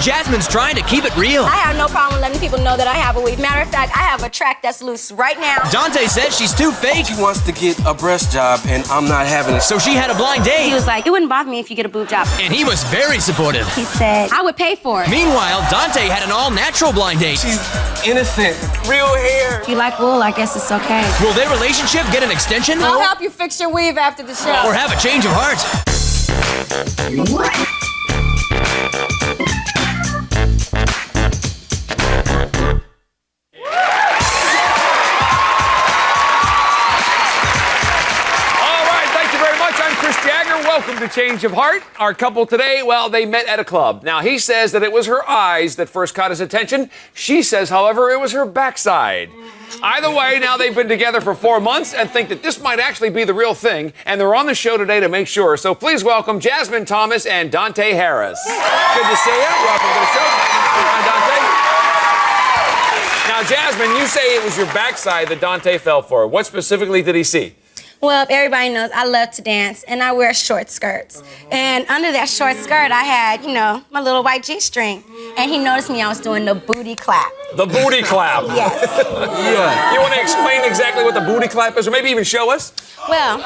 Jasmine's trying to keep it real. I have no problem letting people know that I have a weave. Matter of fact, I have a track that's loose right now. Dante says she's too fake. She wants to get a breast job, and I'm not having it. So she had a blind date. He was like, it wouldn't bother me if you get a boob job. And he was very supportive. He said, I would pay for it. Meanwhile, Dante had an all-natural blind date. She's innocent. Real hair. If you like wool, I guess it's okay. Will their relationship get an extension? I'll help you fix your weave after the show. Or have a change of heart? Welcome to Change of Heart. Our couple today, well, they met at a club. Now, he says that it was her eyes that first caught his attention. She says, however, it was her backside. Either way, now they've been together for 4 months and think that this might actually be the real thing, and they're on the show today to make sure. So please welcome Jasmine Thomas and Dante Harris. Good to see you. Welcome to the show. Hi, Dante. Now, Jasmine, you say it was your backside that Dante fell for. What specifically did he see? Well, everybody knows I love to dance, and I wear short skirts. And under that short skirt, I had, you know, my little white G-string. And he noticed me, I was doing the booty clap. The booty clap? Yes. Yeah. You want to explain exactly what the booty clap is, or maybe even show us? Well. All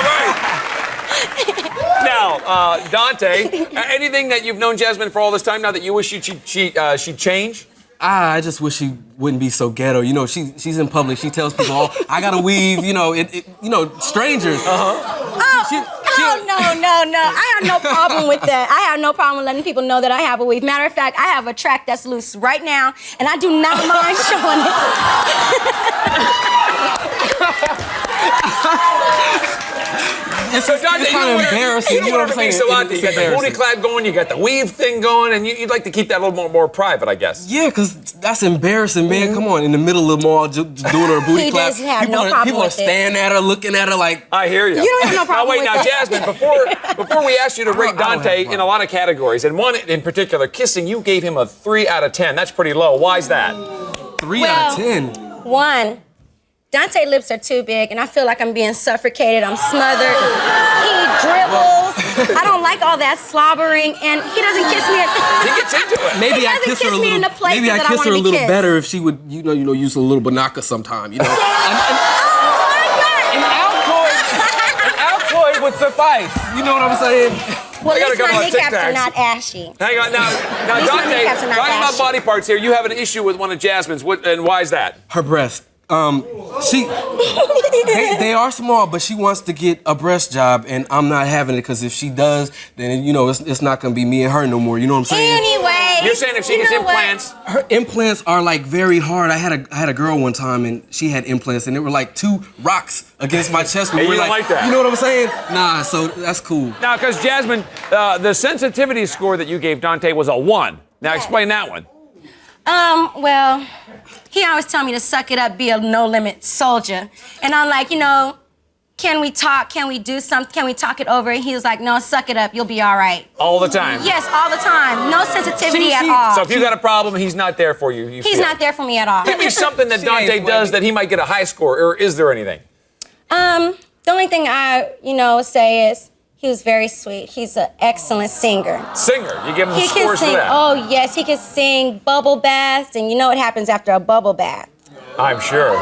right. Now, Dante, anything that you've known Jasmine for all this time now that you wish she'd change? I just wish she wouldn't be so ghetto. You know, she's in public. She tells people, "Oh, I gotta weave." You know, strangers. No. I have no problem with that. I have no problem letting people know that I have a weave. Matter of fact, I have a track that's loose right now, and I do not mind showing it. It's kind of embarrassing. You know what I'm saying? So you got the booty clap going, you got the weave thing going, and you'd like to keep that a little more private, I guess. Yeah, because that's embarrassing, man. Come on, in the middle of the mall, just doing her booty clap. People are staring at her, looking at her like... I hear you. You don't have no problem with that. Jasmine, before we asked you to rate Dante in a lot of categories, and one in particular, kissing, you gave him a 3 out of 10. That's pretty low. Why is that? 3 out of 10? 1. Dante's lips are too big, and I feel like I'm being suffocated. I'm smothered. He dribbles. I don't like all that slobbering, and he doesn't kiss me. He gets into it. Maybe I kiss her a little. Maybe I kiss her a little better if she would, you know, use a little banaka sometime. You know. An Altoid would suffice. You know what I'm saying? Well, at least my kneecaps are not ashy. Hang on, now Dante, talking about body parts here, you have an issue with one of Jasmine's, and why is that? Her breast. They are small, but she wants to get a breast job, and I'm not having it because if she does, then you know it's not gonna be me and her no more. You know what I'm saying? Anyway, you're saying if she gets implants, her implants are like very hard. I had a girl one time, and she had implants, and they were like 2 rocks against my chest. Hey, you don't like that? You know what I'm saying? Nah, so that's cool. Now, because Jasmine, the sensitivity score that you gave Dante was a 1. Now explain that one. Well, he always tell me to suck it up, be a no-limit soldier. And I'm like, you know, can we talk? Can we do something? Can we talk it over? And he was like, no, suck it up, you'll be all right. All the time? Yes, all the time. No sensitivity at all. So if you got a problem, he's not there for you. He's not there for me at all. Give me something that Dante does that he might get a high score, or is there anything? The only thing I, say is, he was very sweet. He's an excellent singer. Singer? You give him the scores for that? Oh, yes. He can sing bubble baths, and you know what happens after a bubble bath. I'm sure.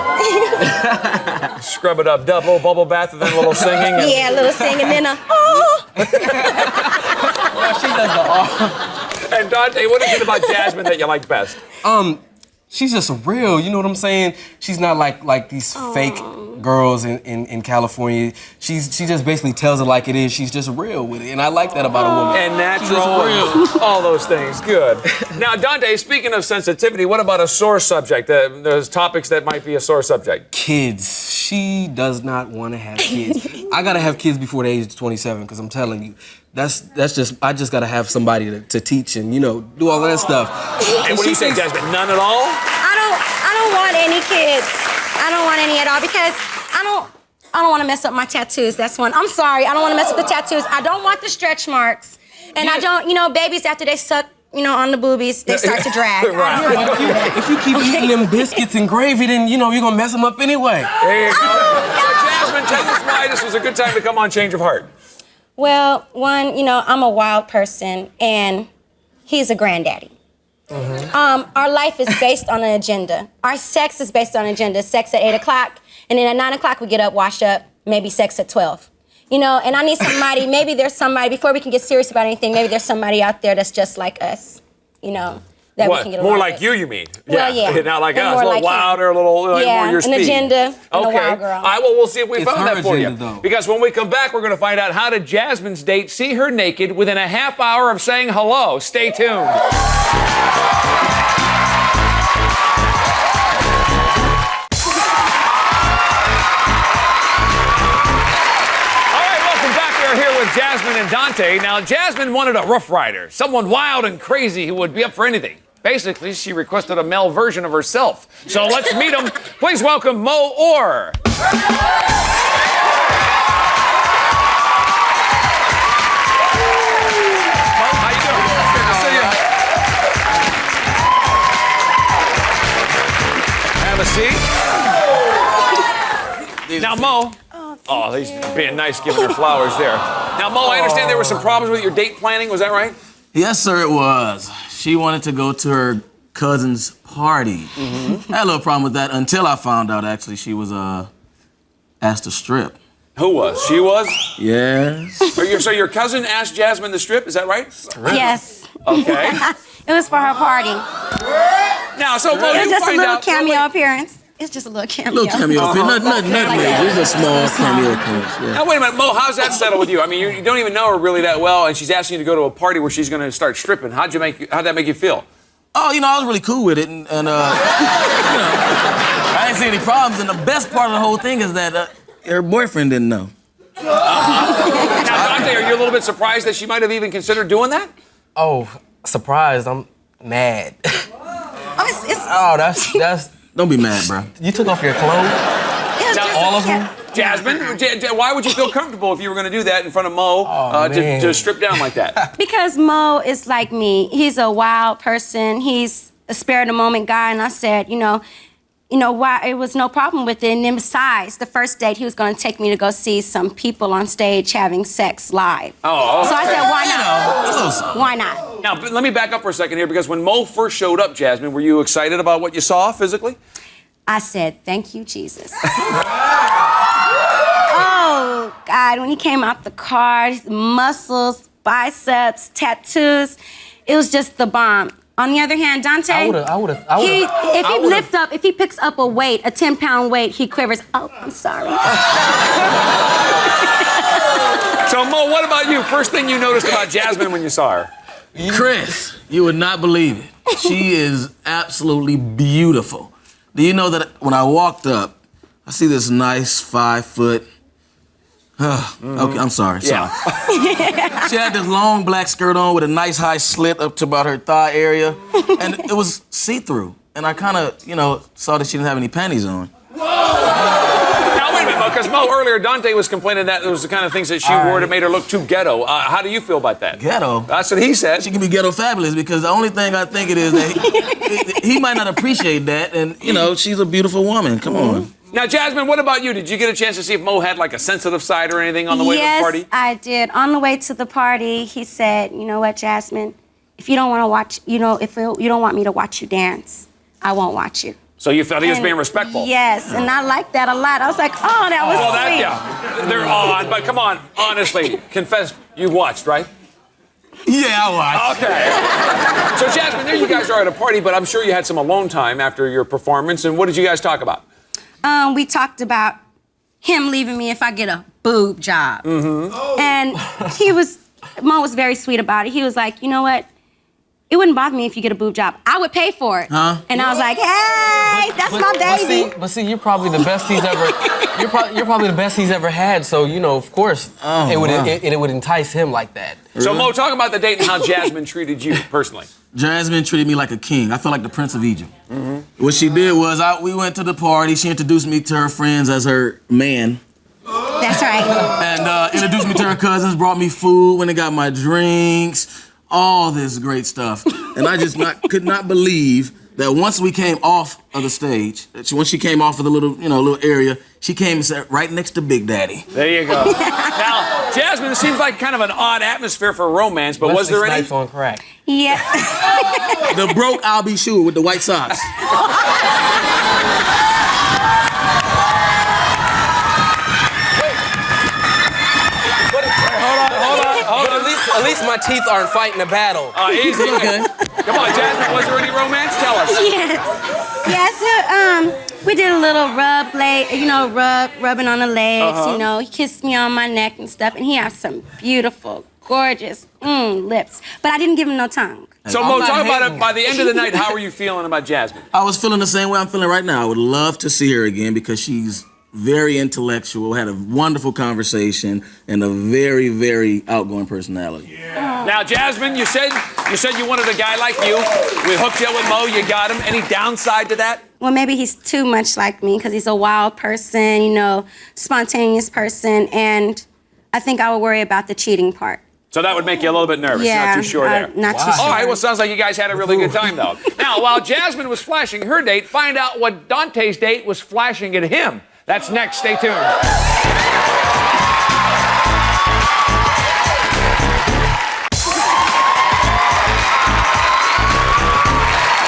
Scrub it up, double bubble bath, and then a little singing. And... Yeah, a little singing, and then a oh. Well, she does the oh. And Dante, what is it about Jasmine that you like best? She's just real, you know what I'm saying? She's not like these fake girls in California. She just basically tells it like it is. She's just real with it, and I like that about a woman. And natural, all those things. Good. Now, Dante, speaking of sensitivity, what about a sore subject? There's topics that might be a sore subject. Kids. She does not want to have kids. I gotta have kids before the age of 27, because I'm telling you, I just gotta have somebody to teach and, do all of that stuff. And what do you say, Jasmine? None at all? I don't want any kids. I don't want any at all because I don't want to mess up my tattoos. That's one. I'm sorry. I don't want to mess up the tattoos. I don't want the stretch marks. And I don't, babies after they suck, on the boobies, they start to drag. Right. If you keep eating them biscuits and gravy, then, you're gonna mess them up anyway. There you go. So, Jasmine, take us why this was a good time to come on Change of Heart? Well, one, I'm a wild person, and he's a granddaddy. Our life is based on an agenda. Our sex is based on an agenda. Sex at 8 o'clock, and then at 9 o'clock we get up, wash up, maybe sex at 12. And I need somebody, maybe there's somebody, before we can get serious about anything, maybe there's somebody out there that's just like us, that we can get along More like with. you mean? Well, yeah. Not like And us, a more little like him. wilder, a little more your speed. An agenda, and a Okay. wild girl. All right, well, we'll see if we It's found her that for agenda, you. though. Because when we come back, we're going to find out how did Jasmine's date see her naked within a half hour of saying hello. Stay tuned. With Jasmine and Dante. Now, Jasmine wanted a Rough Rider, someone wild and crazy who would be up for anything. Basically, she requested a male version of herself. So let's meet them. Please welcome Moe Orr. How you doing? Good to see you. Have a seat. Now, Moe. Oh, he's being nice, giving her flowers there. Now, Moe, I understand there were some problems with your date planning. Was that right? Yes, sir, it was. She wanted to go to her cousin's party. I had a little problem with that until I found out, actually, she was asked to strip. Who was? She was? Yes. So your cousin asked Jasmine to strip, is that right? Yes. Okay. It was for her party. Now, so Moe, It was you just a find little out... cameo appearance. It's just a little cameo. Little cameo appearance. Nothing major. It's a small cameo appearance. Yeah. Now, wait a minute, Moe, how's that settle with you? I mean, you don't even know her really that well, and she's asking you to go to a party where she's going to start stripping. How'd that make you feel? Oh, I was really cool with it, and I didn't see any problems. And the best part of the whole thing is that her boyfriend didn't know. Now, Dante, are you a little bit surprised that she might have even considered doing that? Oh, surprised. I'm mad. Oh, That's. Don't be mad, bro. You took off your clothes? All of them? Jasmine, why would you feel comfortable if you were going to do that in front of Moe to strip down like that? Because Moe is like me. He's a wild person. He's a spare of the moment guy. And I said, why it was no problem with it. And then besides, the first date, he was going to take me to go see some people on stage having sex live. Oh, okay. So I said, why not? Why not? Now, let me back up for a second here, because when Moe first showed up, Jasmine, were you excited about what you saw physically? I said, thank you, Jesus. Oh, God, when he came out the car, muscles, biceps, tattoos, it was just the bomb. On the other hand, Dante, if he picks up a weight, a 10-pound weight, he quivers. Oh, I'm sorry. So, Moe, what about you? First thing you noticed about Jasmine when you saw her? Chris, you would not believe it. She is absolutely beautiful. Do you know that when I walked up, I see this nice 5-foot... Okay, I'm sorry. Yeah. She had this long black skirt on with a nice high slit up to about her thigh area, and it was see-through. And I kind of, saw that she didn't have any panties on. Now, wait a minute, because Moe, earlier, Dante was complaining that it was the kind of things that she wore that made her look too ghetto. How do you feel about that? Ghetto? That's what he said. She can be ghetto fabulous, because the only thing I think it is that he might not appreciate that, and, she's a beautiful woman. Come on. Now, Jasmine, what about you? Did you get a chance to see if Moe had like a sensitive side or anything on the way to the party? Yes, I did. On the way to the party, he said, you know what, Jasmine? If you don't want to watch, if you don't want me to watch you dance, I won't watch you. So you felt he was being respectful? Yes, and I liked that a lot. I was like, oh, that was sweet. Yeah. They're on, but come on, honestly, confess, you watched, right? Yeah, I watched. Okay. So, Jasmine, there you guys are at a party, but I'm sure you had some alone time after your performance, and what did you guys talk about? We talked about him leaving me if I get a boob job. And Moe was very sweet about it. He was like, you know what? It wouldn't bother me if you get a boob job. I would pay for it. And I was like, hey, that's my baby. But see, you're probably the best he's ever. You're probably the best he's ever had. So of course, it would entice him like that. So Moe, talk about the date and how Jasmine treated you personally. Jasmine treated me like a king. I felt like the Prince of Egypt. What she did was, we went to the party. She introduced me to her friends as her man. That's right. And introduced me to her cousins, brought me food when they got my drinks, all this great stuff. And I just could not believe that once we came off of the stage, once she came off of the little area, She came and sat right next to Big Daddy. There you go. Now, Jasmine, it seems like kind of an odd atmosphere for romance, but was there any? Snipes on crack. Yeah. The broke I'll be sure with the white socks. Hold on. At least my teeth aren't fighting a battle. Easy. Okay. Come on, Jasmine, was there any romance? Tell us. Yes, we did a little rubbing on the legs, you know. He kissed me on my neck and stuff, and he has some beautiful, gorgeous lips. But I didn't give him no tongue. So, Mo, talk about it. By the end of the night, how were you feeling about Jasmine? I was feeling the same way I'm feeling right now. I would love to see her again because she's very intellectual, had a wonderful conversation, and a very, very outgoing personality. Yeah. Now, Jasmine, you said you wanted a guy like you. We hooked you up with Mo. You got him. Any downside to that? Well, maybe he's too much like me because he's a wild person, you know, spontaneous person, and I think I would worry about the cheating part. So that would make you a little bit nervous. Yeah, Not too sure there. Not too sure. All right, well, sounds like you guys had a really good time, though. Now, while Jasmine was flashing her date, find out what Dante's date was flashing at him. That's next. Stay tuned. All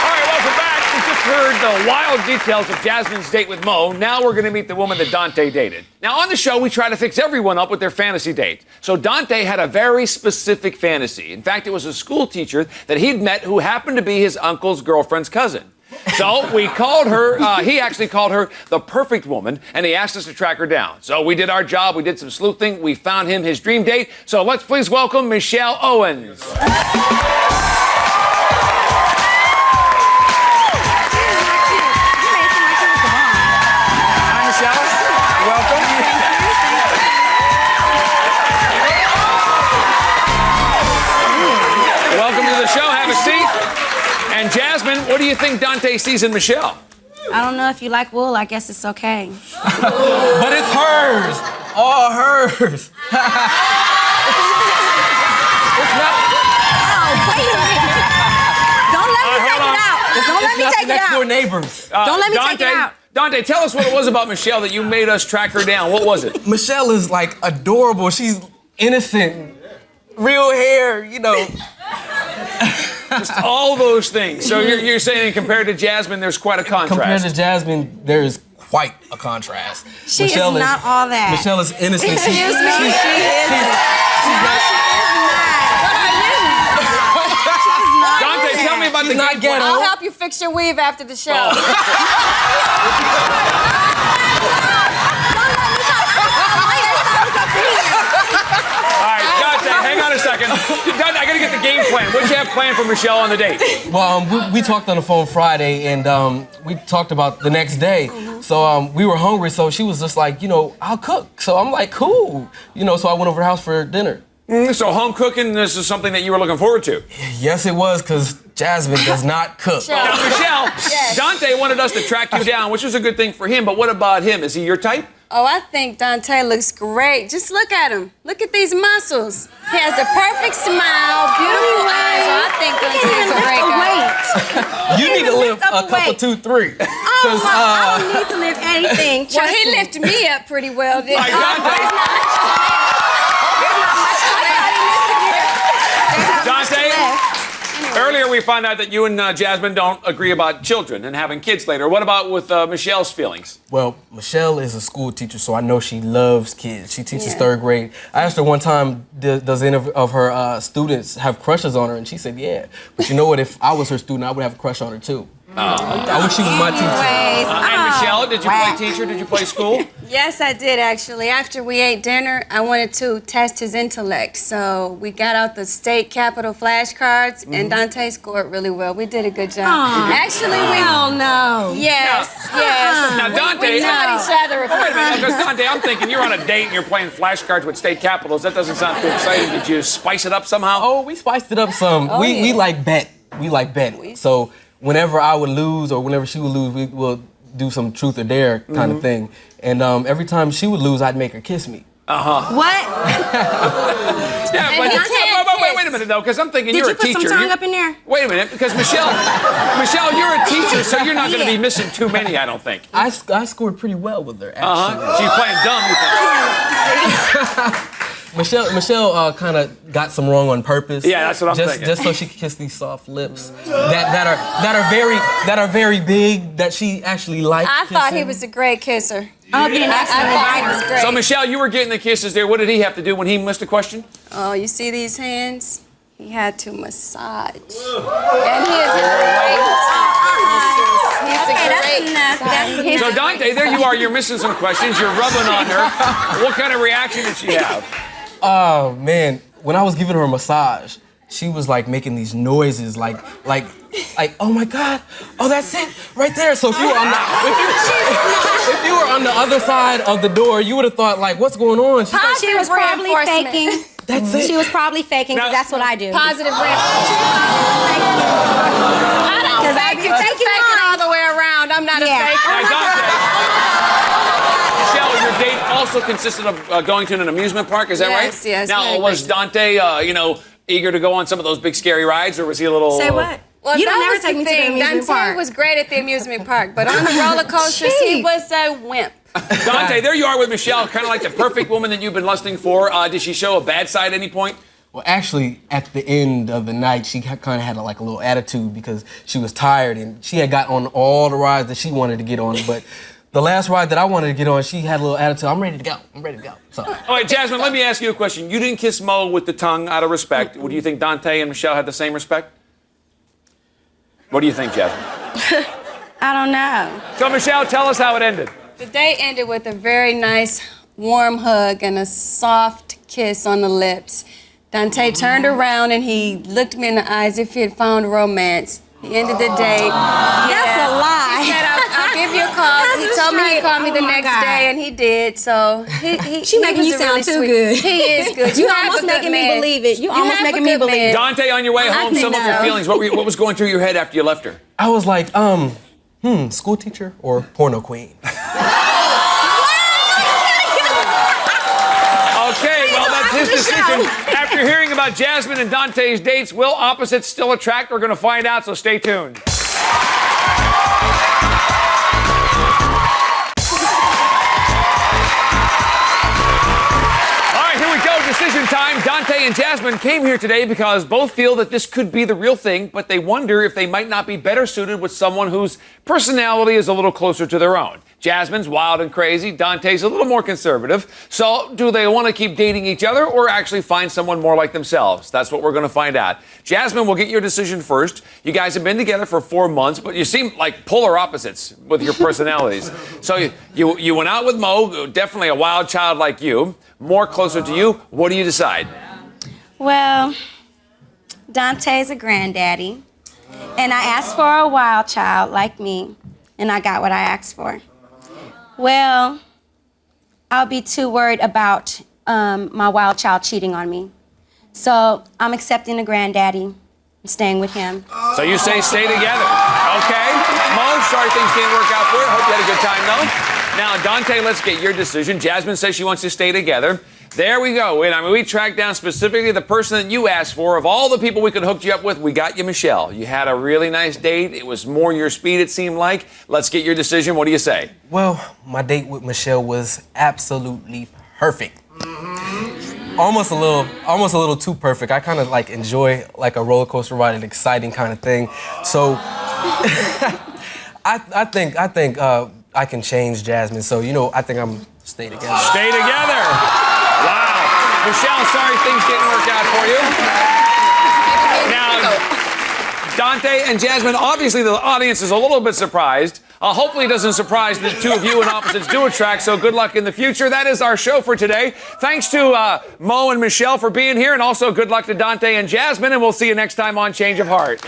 right, welcome back. We just heard the wild details of Jasmine's date with Mo. Now we're going to meet the woman that Dante dated. Now, on the show, we try to fix everyone up with their fantasy date. So Dante had a very specific fantasy. In fact, it was a school teacher that he'd met who happened to be his uncle's girlfriend's cousin. So we called her, he actually called her the perfect woman, and he asked us to track her down. So we did our job, we did some sleuthing, we found him his dream date. So let's please welcome Michelle Owens. Hi, Michelle. Welcome. Welcome to the show. Have a seat. And Jasmine, what do you think Dante sees in Michelle? I don't know if you like wool. I guess it's okay. But it's hers. All hers. It's not. Oh, wait a minute. Don't let me take it out. Don't let me take it Next door out. neighbors. Don't let me take it out. Dante, tell us what it was about Michelle that you made us track her down. What was it? Michelle is like adorable. She's innocent, real hair, you know. Just all those things. So you're saying compared to Jasmine, there's quite a contrast. Compared to Jasmine, there is quite a contrast. She is not all that. Michelle is innocent. Excuse me, she is not. Dante, tell me about the not game plan. ghetto. I'll help you fix your weave after the show. All right, Dante, hang on a second. Dante, I gotta get the game plan. What did you have planned for Michelle on the date? Well, we talked on the phone Friday, and we talked about the next day. So we were hungry, so she was just like, you know, I'll cook. So I'm like, cool. You know, so I went over to her house for dinner. So home cooking, this is something that you were looking forward to. Yes, it was, because Jasmine does not cook. Now, Michelle, Dante wanted us to track you down, which was a good thing for him, but what about him? Is he your type? Oh, I think Dante looks great. Just look at him. Look at these muscles. He has the perfect smile, beautiful eyes. So I think Dante's a great guy. You need to lift a couple, 2, 3. Oh, I don't need to lift anything. Well, Trust he me. lifted me up pretty well, didn't Like he? Dante. Dante, earlier we found out that you and Jasmine don't agree about children and having kids later. What about with Michelle's feelings? Well, Michelle is a school teacher, so I know she loves kids. She teaches 3rd grade. I asked her one time, does any of her students have crushes on her? And she said, yeah. But you know what? If I was her student, I would have a crush on her, too. I wish she was my teacher. And Michelle, did you play teacher? Did you play school? Yes, I did, actually. After we ate dinner, I wanted to test his intellect. So we got out the state capital flashcards, and Dante scored really well. We did a good job. Actually, Hell no. Yes, yes. Now, Dante, We taught each other a wait a few. minute, because Dante, I'm thinking you're on a date and you're playing flashcards with state capitals. That doesn't sound too exciting. Did you spice it up somehow? Oh, we spiced it up some. We like bet. We like betting. So whenever I would lose or whenever she would lose, we will do some truth or dare kind of thing. And every time she would lose, I'd make her kiss me. What? Yeah, but wait a minute, though, because I'm thinking Did you're you a put teacher. some tongue up in there? Wait a minute, because Michelle, you're a teacher, so you're not going to be missing too many, I don't think. I scored pretty well with her, actually. She's playing dumb, you think? Michelle kind of got some wrong on purpose. Yeah, that's what I'm thinking. Just so she could kiss these soft lips that are very big that she actually liked. I thought he kissing. was a great kisser. Oh, getting I thought he was great. So, Michelle, you were getting the kisses there. What did he have to do when he missed a question? Oh, you see these hands? He had to massage. And he is a great He's a great So, Dante, there you are. You're missing some questions. You're rubbing on her. What kind of reaction did she have? Oh man, when I was giving her a massage, she was like making these noises, like, oh my God, oh that's it, right there. So if you were on the other side of the door, you would have thought like, what's going on? She was probably reinforcement. faking. That's it. She was probably faking because that's what I do. Positive reinforcement. I don't fake it. You fake it all the way around. I'm not a faker. Now, Dante, Michelle, your date also consisted of going to an amusement park, is that right? Yes, Now, very was much. Dante, eager to go on some of those big scary rides, or was he a little... Say what? Well, You don't that never was take the me to the thing. amusement Dante park. was great at the amusement park, but on the roller coasters, he was a wimp. Dante, there you are with Michelle, kind of like the perfect woman that you've been lusting for. Did she show a bad side at any point? Well, actually, at the end of the night, she kind of had like a little attitude because she was tired and she had got on all the rides that she wanted to get on, but the last ride that I wanted to get on, she had a little attitude. I'm ready to go. So. All right, Jasmine, let me ask you a question. You didn't kiss Moe with the tongue out of respect. Would you think Dante and Michelle had the same respect? What do you think, Jasmine? I don't know. So, Michelle, tell us how it ended. The day ended with a very nice, warm hug and a soft kiss on the lips. Dante turned around and he looked me in the eyes if he had found romance. He ended the day. That's a lie. He said, I'll give you a call. That's He a told me he'd straight- call me the oh my next God. day, and he did. So She making you sound too good. He is good. You have almost a good making me man. believe it. You almost have a making me good believe man. it. Dante, on your way home, think some of your so. feelings. What was going through your head after you left her? I was like, school teacher or porno queen? Okay, well, that's his decision. After hearing about Jasmine and Dante's dates, will opposites still attract? We're going to find out, so stay tuned. All right, here we go. Decision time. Dante and Jasmine came here today because both feel that this could be the real thing, but they wonder if they might not be better suited with someone whose personality is a little closer to their own. Jasmine's wild and crazy. Dante's a little more conservative. So do they want to keep dating each other or actually find someone more like themselves? That's what we're going to find out. Jasmine, we'll get your decision first. You guys have been together for 4 months, but you seem like polar opposites with your personalities. So you went out with Moe, definitely a wild child like you, more closer to you. What do you decide? Well, Dante's a granddaddy, and I asked for a wild child like me, and I got what I asked for. Well, I'll be too worried about my wild child cheating on me. So I'm accepting a granddaddy and staying with him. So you say stay together. Okay. Moe, sorry things didn't work out for you. Hope you had a good time, though. Now, Dante, let's get your decision. Jasmine says she wants to stay together. There we go. And I mean, we tracked down specifically the person that you asked for. Of all the people we could hook you up with, we got you Michelle. You had a really nice date. It was more your speed, it seemed like. Let's get your decision. What do you say? Well, my date with Michelle was absolutely perfect. Almost a little too perfect. I kind of like enjoy like a roller coaster ride, an exciting kind of thing. So I think I can change Jasmine. So I think I'm stay together. Stay together. Wow. Michelle, sorry things didn't work out for you. Now, Dante and Jasmine, obviously the audience is a little bit surprised. Hopefully it doesn't surprise the two of you and opposites do attract, so good luck in the future. That is our show for today. Thanks to Moe and Michelle for being here, and also good luck to Dante and Jasmine, and we'll see you next time on Change of Heart.